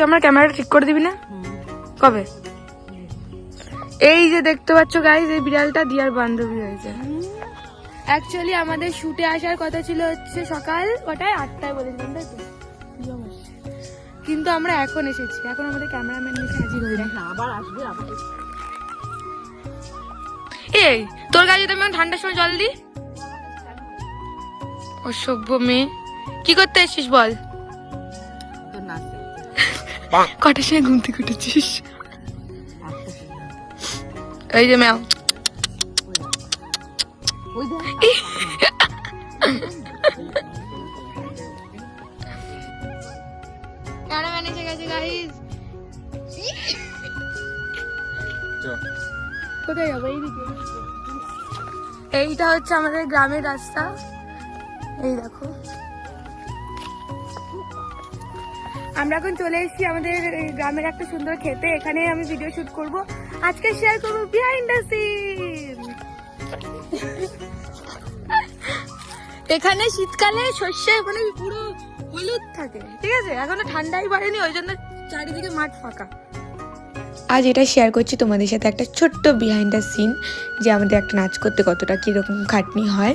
তুই আমার ক্যামেরাটা ঠিক করে দিবি না? কবে? এই যে দেখতে পাচ্ছ গাইস, এই বিড়ালটা দিয়ার বান্ধবী হয়েছে। অ্যাকচুয়ালি আমাদের শুটে আসার কথা ছিল হচ্ছে সকাল কটায়, 8টায় বলেছিলাম, তাই তো? কিন্তু আমরা এখন এসেছি, এখন আমাদের ক্যামেরাম্যান এসে হাজির হয়ে যায়। আবার আসবে আবার। এই তোর গায়ে যদি আমি ঠান্ডার সময় জল দিই? অসভ্য মেয়ে, কি করতে এসছিস বল? কটার সময় ঘুম থেকে উঠেছিস? এই যে ম্যাও, ক্যামেরাম্যান এসে গেছে গাইস। কোথায় যাবো? এইদিকে। এইটা হচ্ছে আমাদের গ্রামের রাস্তা, এই দেখো। আমরা এখন চলে এসেছি আমাদের গ্রামের একটা সুন্দর খেতে, এখানে আমি ভিডিও শুট করব। আজকে শেয়ার করবো বিহাইন্ড দ্য সিন। এখানে শীতকালে সর্ষে মানে পুরো হলুদ থাকে, ঠিক আছে? এখনো ঠান্ডাই বাড়েনি, ওই জন্য চারিদিকে মাঠ ফাঁকা। আজ এটা শেয়ার করছি তোমাদের সাথে একটা ছোট্ট বিহাইন্ড দ্য সিন, যে আমাদের একটা নাচ করতে কতটা কীরকম খাটনি হয়।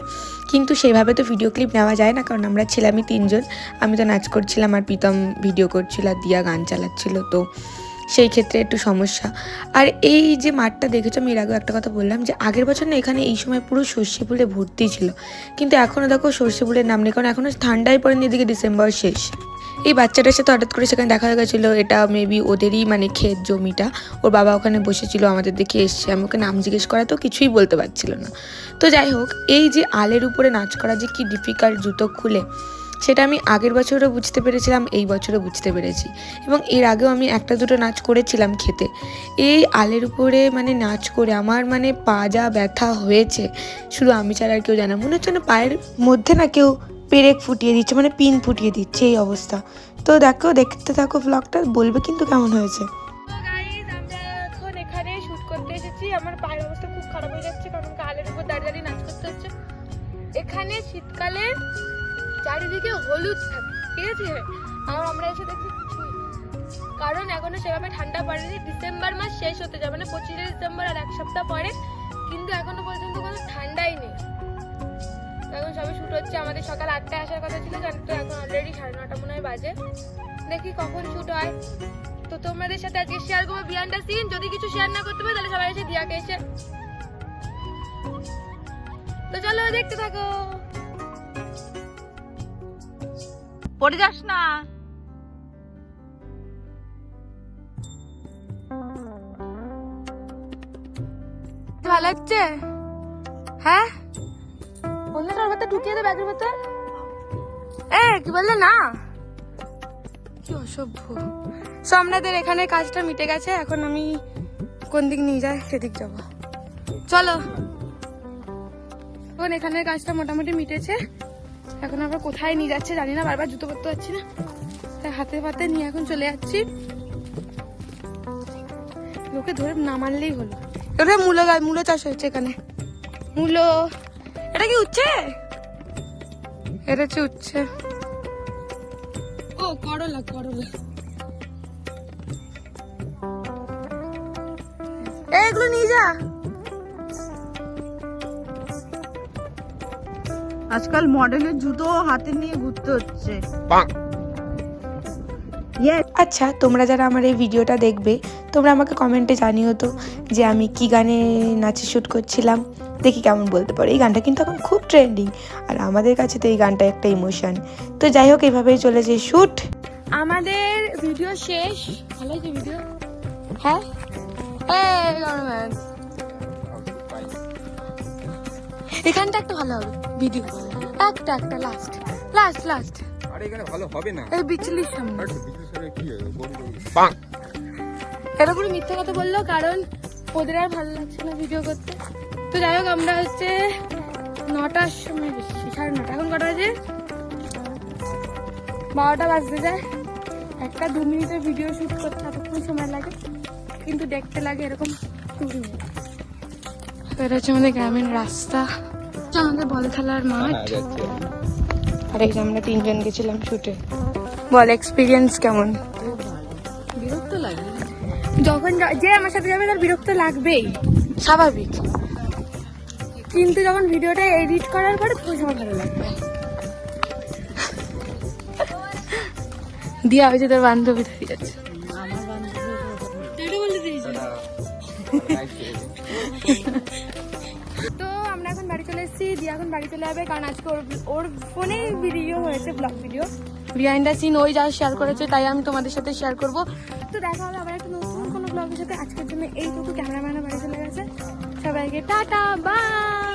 কিন্তু সেইভাবে তো ভিডিও ক্লিপ নেওয়া যায় না, কারণ আমরা ছিলামই 3 জন। আমি তো নাচ করছিলাম আর প্রীতম ভিডিও করছিল আর দিয়া গান চালাচ্ছিল, তো সেই ক্ষেত্রে একটু সমস্যা। আর এই যে মাঠটা দেখেছো, আমি এর আগেও একটা কথা বললাম যে আগের বছর না এখানে এই সময় পুরো সর্ষে ফুলে ভর্তি ছিল, কিন্তু এখনও দেখো সর্ষে ফুলের নাম নেই, কারণ এখনও ঠান্ডাই পড়েনি, এদিকে ডিসেম্বর শেষ। এই বাচ্চাটার সাথে হঠাৎ করে সেখানে দেখা হয়ে গেছিলো, এটা মেবি ওদেরই মানে ক্ষেত জমিটা। ওর বাবা ওখানে বসেছিল, আমাদের দেখে এসছে। আমি ওকে নাম জিজ্ঞেস করা তো কিছুই বলতে পারছিল না। তো যাই হোক, এই যে আলের উপরে নাচ করা যে কি ডিফিকাল্ট জুতো খুলে, সেটা আমি আগের বছরও বুঝতে পেরেছিলাম, এই বছরও বুঝতে পেরেছি। এবং এর আগেও আমি একটা দুটো নাচ করেছিলাম খেতে। এই আলের উপরে মানে নাচ করে আমার মানে পা যা ব্যথা হয়েছে, শুধু আমি ছাড়া আর কেউ জানে না। মনে হচ্ছে না পায়ের মধ্যে না কেউ পেরেক ফুটিয়ে দিচ্ছে, মানে পিন ফুটিয়ে দিচ্ছে, এই অবস্থা। তো দেখো, দেখতে থাকো ব্লগটা, বলবে কিন্তু কেমন হয়েছে। আমরা এখন এখানে শুট করতে এসেছি। আমার পায়ের অবস্থা খুব খারাপ হয়ে যাচ্ছে, কারণ আলের উপর দাঁড়িয়ে দাঁড়িয়ে নাচ করতে হচ্ছে। এখানে শীতকালে চারিদিকে হলুদ থাকে, ঠিক আছে? আর আমরা এসে দেখছি কিছুই, কারণ এখনো সেভাবে ঠান্ডা পড়েনি। ডিসেম্বর মাস শেষ হতে যাবে, মানে 25 ডিসেম্বর, আর 1 সপ্তাহ পরে, কিন্তু এখনো পর্যন্ত কোনো ঠান্ডাই নেই। এখন সবে শুট হচ্ছে। আমাদের সকাল 8টায় আসার কথা ছিল, জানো তো এখন অলরেডি 9:30 মনে হয় বাজে। দেখি কখন শুট হয়। তো তোমাদের সাথে আজকে শেয়ার করবো বিহাইন্ড দ্য সিন। যদি কিছু শেয়ার না করতে পারি তাহলে সবাই এসে দিয়াকে এসে। তো চলো দেখতে থাকো। পড়ে যাস না। ভালো হচ্ছে? হ্যাঁ, বললে তোর ভেতর ঢুকিয়ে দে, ব্যাগের ভেতর। কি বললে না? কি অসভ্য। সো আমাদের এখানে কাজটা মিটে গেছে। এখন আমি কোন দিক নিয়ে যাই সেদিক যাবো, চলো। এখন এখানের কাজটা মোটামুটি মিটেছে। এখন আমরা কোথায় নিয়ে যাচ্ছে জানি না, বারবার জুতো পরতে পারছি না, তাই হাতে পাতে নিয়ে এখন চলে যাচ্ছি। লোকে ধরে না মারলেই হলো। এটা মূলো চাষ হয়েছে এখানে, মূলো। এটা কি উচ্ছে? এটা হচ্ছে উচ্ছে। ও করলা, করলা। এগুলো নিয়ে যা। আজকাল মডেলের জুতো হাতে নিয়ে ঘুরতে হচ্ছে। আচ্ছা, তোমরা যারা আমার এই ভিডিওটা দেখবে, তোমরা আমাকে কমেন্টে জানিও তো যে আমি কি গানে নাচে শ্যুট করছিলাম, দেখি কেমন বলতে পারো। এই গানটা কিন্তু এখন খুব ট্রেন্ডিং, আর আমাদের কাছে তো এই গানটা একটা ইমোশন। তো যাই হোক, এইভাবেই চলেছে শ্যুট। আমাদের ভিডিও শেষ। ভালো হয়েছে ভিডিও? হ্যাঁ, এখানটা একটা ভালো হবে ভিডিও, একটা লাস্ট। আরে এখানে ভালো হবে না, এই বিচলির সামনে। বিচলির সামনে কি হবে? এটা পুরো মিথ্যা কথা বললো, কারণ ওদের আর ভালো লাগছে না ভিডিও করতে। তো যাই হোক, আমরা হচ্ছে 9টার সময় বেশি, 9:30। এখন কটা বাজে? 12টা বাজতে যায়। 1-2 মিনিটের ভিডিও শুট করতে এতক্ষণ সময় লাগে, কিন্তু দেখতে লাগে এরকম 2 মিনিট। এটা হচ্ছে আমাদের গ্রামের রাস্তা, আমাদের বল খেলার মাঠ। আর এই যে আমরা 3 জন গেছিলাম শুটে। বল এক্সপিরিয়েন্স কেমন? যখন যে আমার সাথে যাবে তার বিরক্ত লাগবেই, স্বাভাবিক, কিন্তু যখন ভিডিওটা এডিট করার পরে তখন সবার ভালো লাগবে। দিয়া হয়েছে তোর বান্ধবী দাঁড়িয়ে যাচ্ছে। তো আমরা এখন বাড়ি চলে এসেছি, দিয়া এখন বাড়ি চলে যাবে, কারণ আজকে ওর ফোনে ভিডিও হয়েছে, blog video behind the scene ওই যা শেয়ার করেছে তাই আমি তোমাদের সাথে শেয়ার করব। তো দেখা হবে আবার একটা নতুন কোনো ব্লগের সাথে। আজকের জন্য এইটুকু, ক্যামেরাম্যানও বাড়ি চলে গেছে। সবাইকে টাটা, বাই।